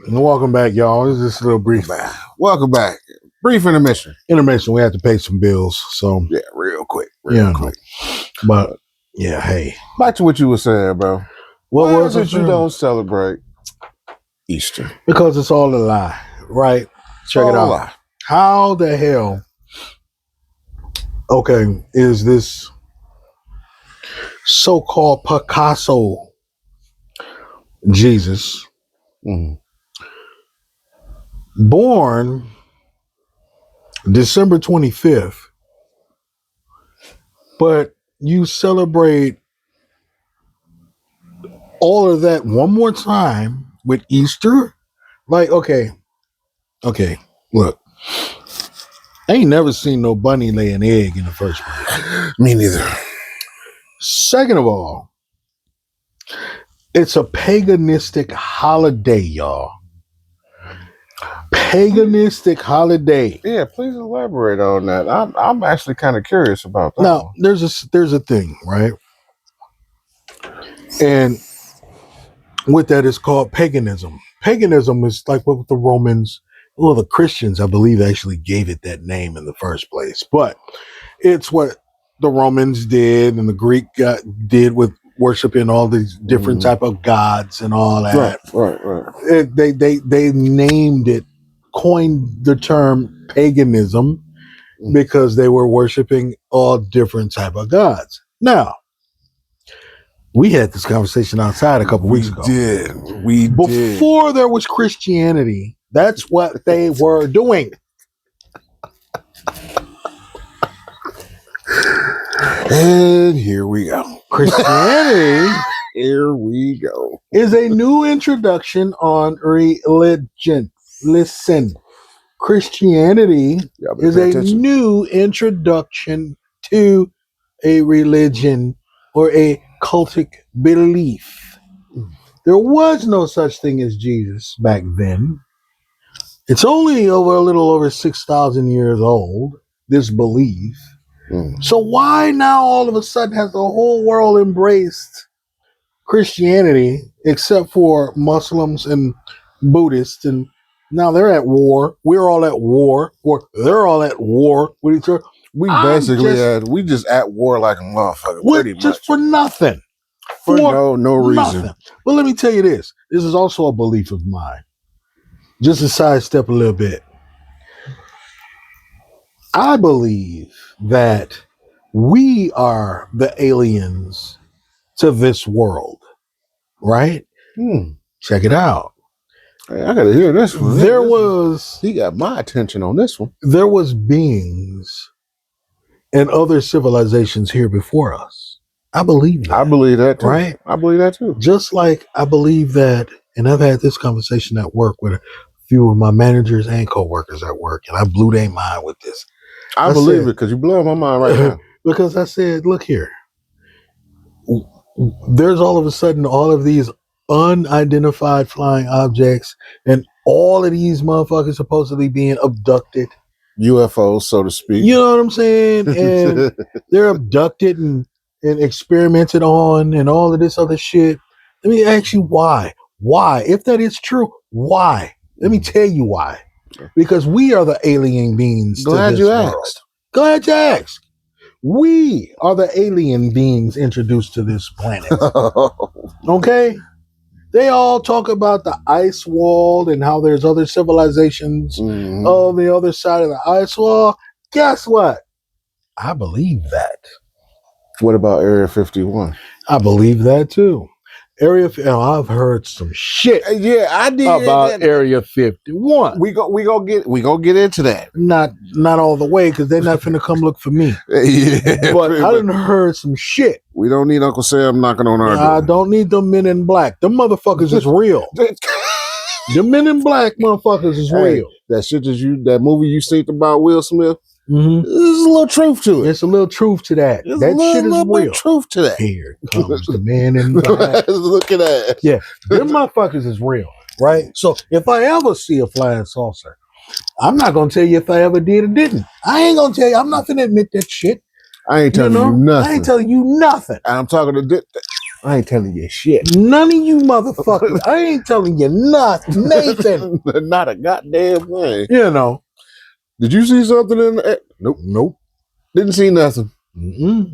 Welcome back, y'all. This is just a little brief Welcome back. Brief intermission. intermission. We had to pay some bills, so Yeah, real quick. But yeah, hey, Back to what you were saying, bro. what Why was is it? it you don't celebrate Easter? Because it's all a lie, right? Check it All out. a lie. How the hell? Okay, is this so-called Picasso Jesus born December 25th, but you celebrate all of that one more time with Easter? Like, okay, look, I ain't never seen no bunny lay an egg in the first place. Me neither. Second of all, it's a paganistic holiday, y'all. Paganistic holiday. Yeah, please elaborate on that. I'm actually kind of curious about that. Now, there's a thing, right? And with that, it's called paganism. Paganism is like what the Romans, well, the Christians, I believe, actually gave it that name in the first place. But it's what the Romans did and the Greek did with worshiping all these different type of gods and all that. Right. They named it, coined the term paganism because they were worshiping all different type of gods. Now, we had this conversation outside a couple weeks ago. We did. Before there was Christianity, that's what they were doing. And here we go. Christianity Here we go. is a new introduction on religion. Listen, Christianity is a new introduction to a religion or a cultic belief. There was no such thing as Jesus back then. It's only a little over 6,000 years old, this belief. So why now all of a sudden has the whole world embraced Christianity except for Muslims and Buddhists, and now they're at war. We're all at war, or they're all at war with each other. We just at war like a motherfucker. Pretty much. Just for nothing. For no reason. Nothing. But let me tell you this. This is also a belief of mine. Just to sidestep a little bit. I believe that we are the aliens to this world, right? Check it out. Hey, I gotta hear this one. He got my attention on this one. There was beings and other civilizations here before us. I believe that. I believe that too. Right? I believe that too. Just like I believe that, and I've had this conversation at work with a few of my managers and co-workers at work, and I blew their mind with this. I believe it because you blow my mind right now. Because I said, look here, there's all of a sudden all of these unidentified flying objects, and all of these motherfuckers supposedly being abducted. UFOs, so to speak. You know what I'm saying? And they're abducted and experimented on and all of this other shit. Let me ask you why. Why? If that is true, why? Let me tell you why. Because we are the alien beings. Glad you asked. Glad you asked. We are the alien beings introduced to this planet. Okay? They all talk about the ice wall and how there's other civilizations on the other side of the ice wall. Guess what? I believe that. What about Area 51? I believe that too. I've heard some shit. Yeah, I did about Area 51. We go get into that. Not all the way, because they're not finna come look for me. Yeah, but I done heard some shit. We don't need Uncle Sam knocking on our door. I don't need them men in black. Them motherfuckers is real. The men in black motherfuckers is real. That shit that movie you seen about Will Smith. Mm-hmm. There's a little truth to it. It's a little truth to that. That shit is real. Truth to that. Here comes the man in black. Look at that. Yeah, them motherfuckers is real, right? So if I ever see a flying saucer, I'm not gonna tell you if I ever did or didn't. I ain't gonna tell you. I'm not gonna admit that shit. I ain't telling you nothing. I ain't telling you nothing. I'm talking to I ain't telling you shit. None of you motherfuckers. I ain't telling you nothing, Nathan. Not a goddamn thing. You know. Did you see something in the... Nope. Didn't see nothing.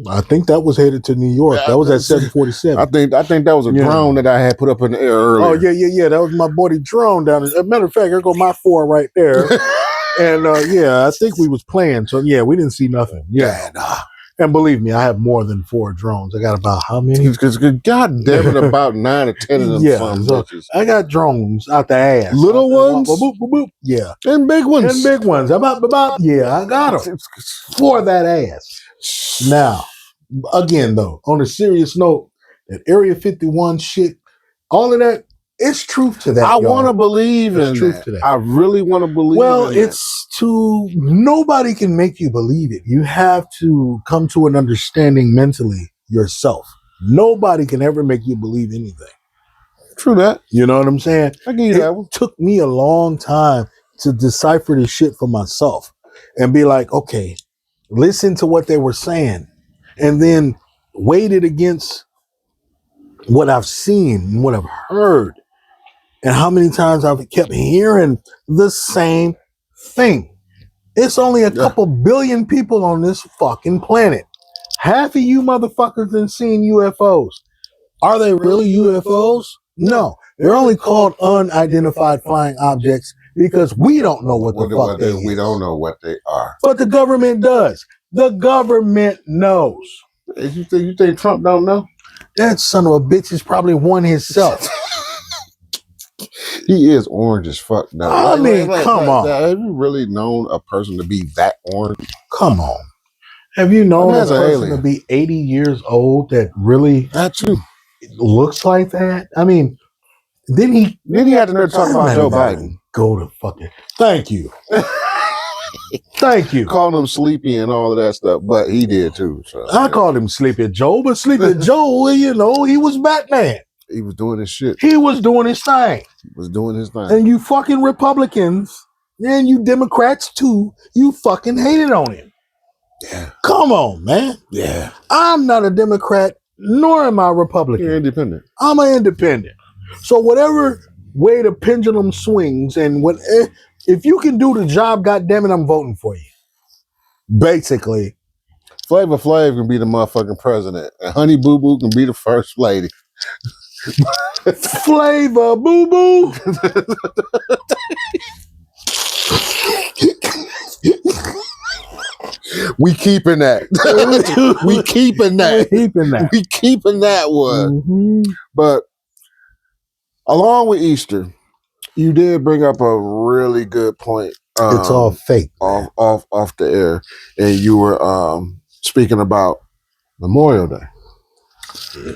I think that was headed to New York. That was at 747. I think that was a drone that I had put up in the air earlier. Oh, yeah. That was my buddy drone down there. As a matter of fact, there go my 4 right there. And I think we was playing. So yeah, we didn't see nothing. Yeah. And believe me, I have more than 4 drones. I got about how many? Because God damn it, about 9 or 10 of them. Yeah, so I got drones out the ass. Little ones? Boop, boop, boop. Yeah. And big ones. Yeah, I got them. For that ass. Now, again, though, on a serious note, that Area 51 shit, all of that, it's truth to that. I want to believe in truth to that. I really want to believe in it's that. Nobody can make you believe it. You have to come to an understanding mentally yourself. Nobody can ever make you believe anything. True that. You know what I'm saying? I give you that one. It took me a long time to decipher this shit for myself and be like, okay, listen to what they were saying and then weigh it against what I've seen and what I've heard and how many times I've kept hearing the same thing. It's only a couple billion people on this fucking planet. Half of you motherfuckers have seen UFOs. Are they really UFOs? No. They're only called unidentified flying objects because we don't know what the fuck they are. We don't know what they are. But the government does. The government knows. You think Trump don't know? That son of a bitch is probably one himself. He is orange as fuck now. I mean, come on. Have you really known a person to be that orange? Come on. Have you known a person to be 80 years old that really looks like that? I mean, then he had to nerd talk about Joe Biden. Go to fucking. Thank you. Thank you. Calling him sleepy and all of that stuff, but he did too. So I called him Sleepy Joe, but Sleepy Joe, he was Batman. He was doing his shit. He was doing his thing. He was doing his thing. And you fucking Republicans, and you Democrats too, you fucking hated on him. Yeah. Come on, man. Yeah. I'm not a Democrat, nor am I a Republican. You're independent. I'm an independent. So whatever way the pendulum swings, and if you can do the job, goddammit, I'm voting for you. Basically. Flavor Flav can be the motherfucking president, and Honey Boo Boo can be the first lady. Flavor Boo Boo. We keeping that. We keeping that. We keeping that one. Mm-hmm. But along with Easter, you did bring up a really good point. It's all fake. Off the air. And you were speaking about Memorial Day.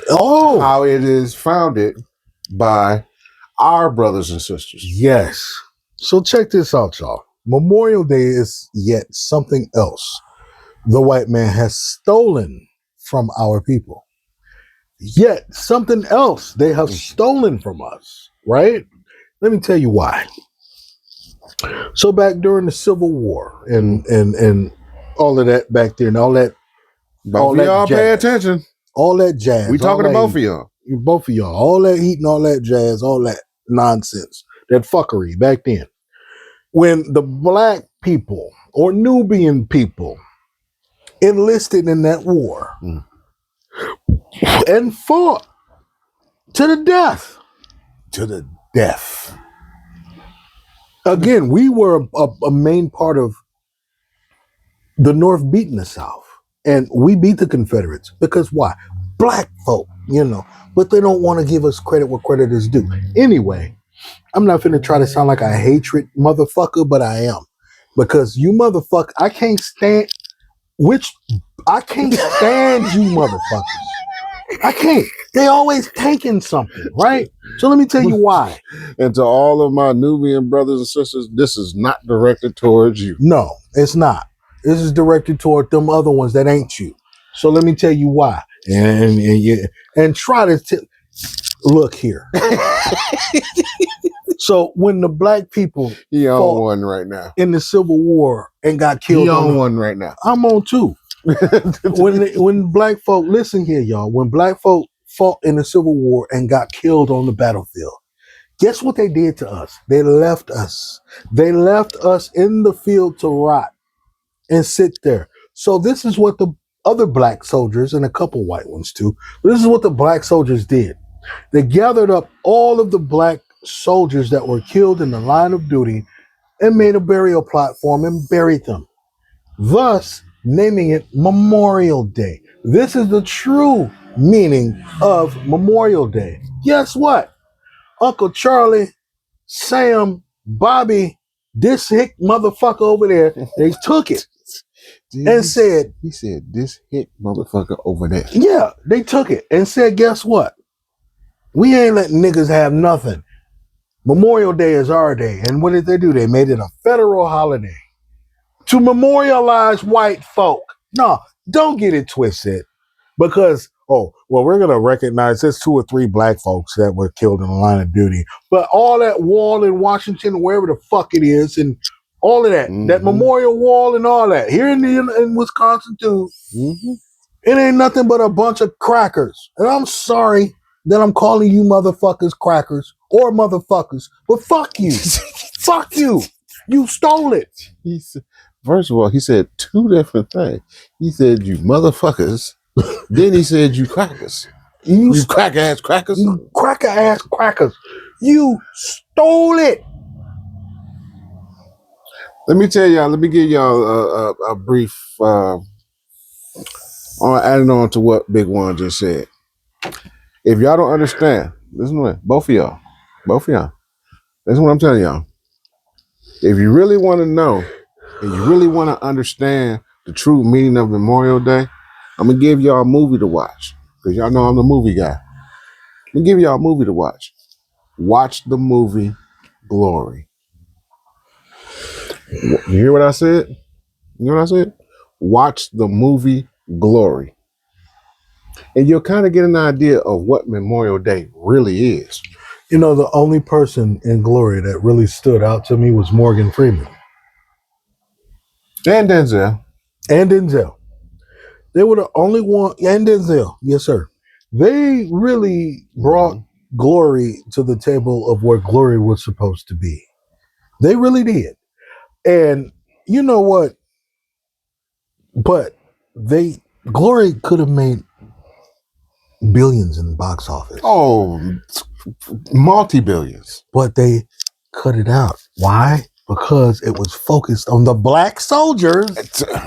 Oh. How it is founded by our brothers and sisters. Yes. So check this out, y'all. Memorial Day is yet something else the white man has stolen from our people. Yet something else they have stolen from us, right? Let me tell you why. So back during the Civil War and all of that back there and all that. Both of y'all pay attention. All that jazz. We talking to both of y'all. Both of y'all. All that heat and all that jazz, all that nonsense, that fuckery back then. When the black people or Nubian people enlisted in that war and fought to the death. To the death. Again, we were a main part of the North beating the South. And we beat the Confederates. Because why? Black folk, but they don't want to give us credit where credit is due. Anyway, I'm not finna try to sound like a hatred motherfucker, but I am. Because you motherfucker, I can't stand you motherfuckers. I can't. They always taking something, right? So let me tell you why. And to all of my Nubian brothers and sisters, this is not directed towards you. No, it's not. This is directed toward them other ones that ain't you. So let me tell you why. And try to look here. So when the black people he on one right now in the Civil War and got killed, he on one right now. I'm on two. when black folk, listen here, y'all. When black folk fought in the Civil War and got killed on the battlefield. Guess what they did to us? They left us. They left us in the field to rot and sit there. So this is what the other black soldiers, and a couple white ones too, but this is what the black soldiers did. They gathered up all of the black soldiers that were killed in the line of duty and made a burial platform and buried them, thus naming it Memorial Day. This is the true meaning of Memorial Day. Guess what? Uncle Charlie, Sam, Bobby, this hick motherfucker over there, they took it and said, he said, this hick motherfucker over there. Yeah, they took it and said, guess what? We ain't letting niggas have nothing. Memorial Day is our day. And what did they do? They made it a federal holiday to memorialize white folk. No, don't get it twisted. Because, we're going to recognize there's 2 or 3 black folks that were killed in the line of duty. But all that wall in Washington, wherever the fuck it is, and all of that, that memorial wall and all that, here in Wisconsin too, it ain't nothing but a bunch of crackers. And I'm sorry that I'm calling you motherfuckers crackers or motherfuckers, but fuck you. Fuck you. You stole it. He said, first of all, he said 2 different things. He said, you motherfuckers. Then he said, you crackers. You cracker ass crackers. You cracker ass crackers. You stole it. Let me tell y'all, let me give y'all a brief, adding on to what Big One just said. If y'all don't understand, listen to me, both of y'all, listen what I'm telling y'all. If you really want to know and you really want to understand the true meaning of Memorial Day, I'm going to give y'all a movie to watch because y'all know I'm the movie guy. I'm going to give y'all a movie to watch. Watch the movie Glory. You hear what I said? You know what I said? Watch the movie Glory. And you'll kind of get an idea of what Memorial Day really is. You know, the only person in Glory that really stood out to me was Morgan Freeman. And Denzel. And Denzel. They were the only one, and Denzel, yes, sir. They really brought Glory to the table of where Glory was supposed to be. They really did. And you know what? But Glory could have made billions in the box office. Oh, multi-billions. But they cut it out. Why? Because it was focused on the black soldiers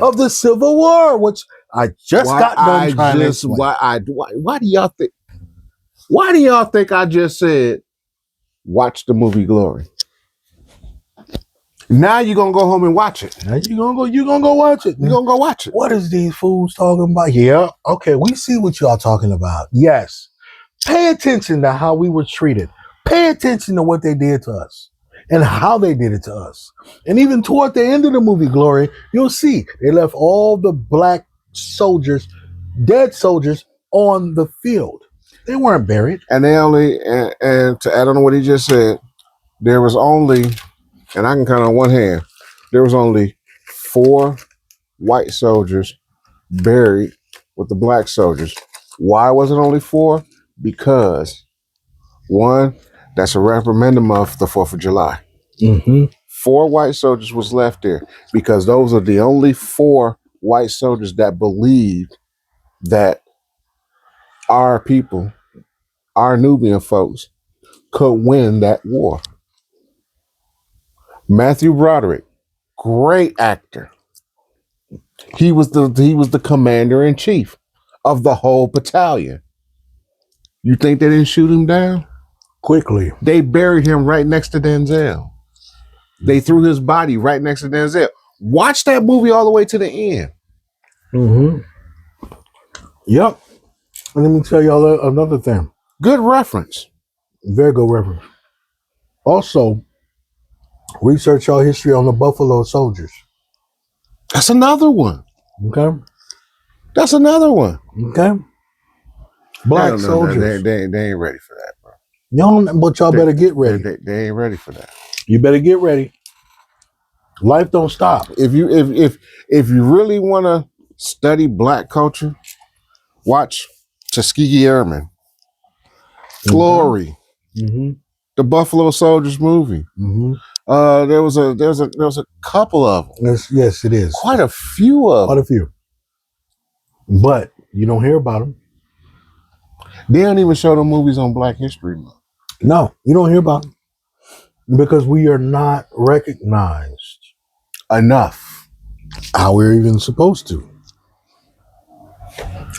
of the Civil War, which I just got done trying to explain. Why do y'all think? Why do y'all think I just said watch the movie Glory? Now you're gonna go home and watch it. Now you're gonna go watch it. You're gonna go watch it. What is these fools talking about? Yeah, okay, we see what y'all talking about. Yes. Pay attention to how we were treated. Pay attention to what they did to us and how they did it to us. And even toward the end of the movie Glory, you'll see they left all the black soldiers, dead soldiers, on the field. They weren't buried. And they only, and to add on to what he just said, there was only, and I can count on one hand, there was only 4 white soldiers buried with the black soldiers. Why was it only 4? Because, one, that's a referendum of the 4th of July. 4 white soldiers was left there because those are the only 4 white soldiers that believed that our people, our Nubian folks, could win that war. Matthew Broderick, great actor. He was the commander in chief of the whole battalion. You think they didn't shoot him down? Quickly. They buried him right next to Denzel. They threw his body right next to Denzel. Watch that movie all the way to the end. Yep. And let me tell y'all another thing. Good reference. Very good reference. Also, research our history on the Buffalo Soldiers. That's another one. Okay. That's another one. Okay. Black soldiers. They ain't ready for that, bro. Y'all better get ready. They ain't ready for that. You better get ready. Life don't stop. If you really want to study black culture, watch Tuskegee Airmen. Glory. Mm-hmm. The Buffalo Soldiers movie. Mm-hmm. There was a couple of them. Yes, it is. Quite a few of them. Quite a few. But you don't hear about them. They don't even show the movies on Black History Month. No, you don't hear about them because we are not recognized Enough. how we're even supposed to.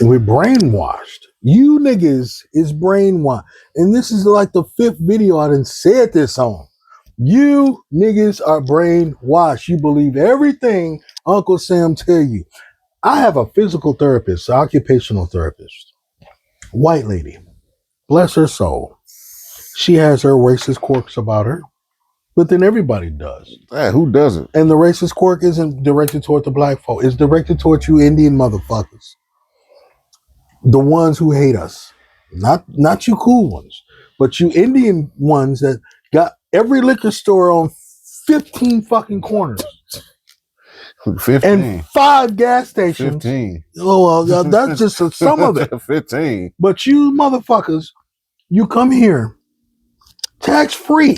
We're brainwashed. You niggas is brainwashed. And this is like the 5th video I done said this on. You niggas are brainwashed. You believe everything Uncle Sam tell you. I have a physical therapist, occupational therapist, white lady. Bless her soul. She has her racist quirks about her, but then everybody does. Hey, who doesn't? And the racist quirk isn't directed toward the black folk. It's directed toward you Indian motherfuckers. The ones who hate us. Not you cool ones, but you Indian ones that got every liquor store on 15 fucking corners. 15. And 5 gas stations. 15. Oh, well, that's just some of it. 15. But you motherfuckers, you come here tax free.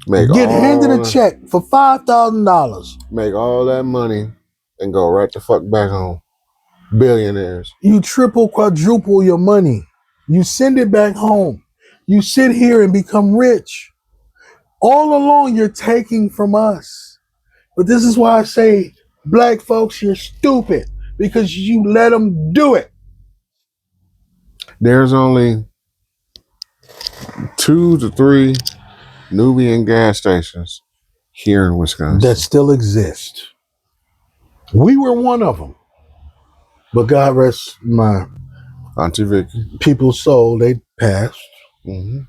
Get handed a check for $5,000. Make all that money and go right the fuck back home. Billionaires. You triple, quadruple your money. You send it back home. You sit here and become rich. All along, you're taking from us. But this is why I say, black folks, you're stupid because you let them do it. There's only 2 to 3 Nubian gas stations here in Wisconsin that still exist. We were one of them. But God rest my Auntie Vicky. people's soul, they passed. Mm-hmm.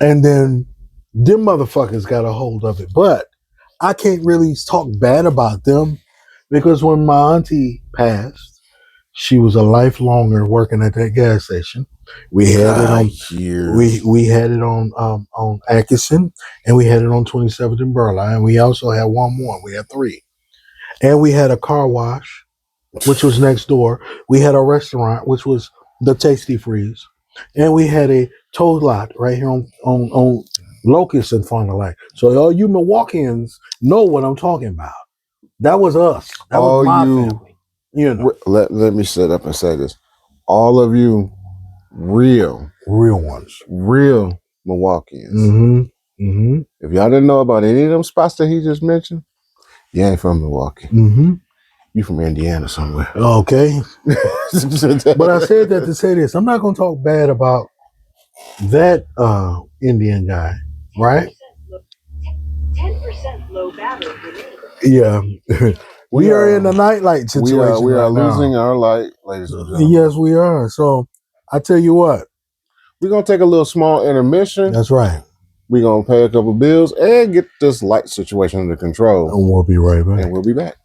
And then them motherfuckers got a hold of it. But I can't really talk bad about them because when my auntie passed, she was a lifelonger working at that gas station. We had it on years. We had it on Atkinson, and we had it on 27th and Burleigh, and we also had one more. We had 3. And we had a car wash, which was next door. We had a restaurant, which was the Tasty Freeze. And we had a tow lot right here on Locust and Fond du Lac. So all you Milwaukeeans know what I'm talking about. That was us. That was my family. You know. Let me sit up and say this. All of you real ones. Real Milwaukeeans. Mm-hmm. Mm-hmm. If y'all didn't know about any of them spots that he just mentioned, you ain't from Milwaukee. Mm-hmm. You from Indiana somewhere. Okay. But I said that to say this. I'm not going to talk bad about that Indian guy, right? 10% low battery remaining. Yeah. we are in a nightlight situation. We are right losing now. our light, ladies and gentlemen. Yes, we are. So I tell you what. We're going to take a little small intermission. That's right. We're going to pay a couple bills and get this light situation under control. And we'll be right back. And we'll be back.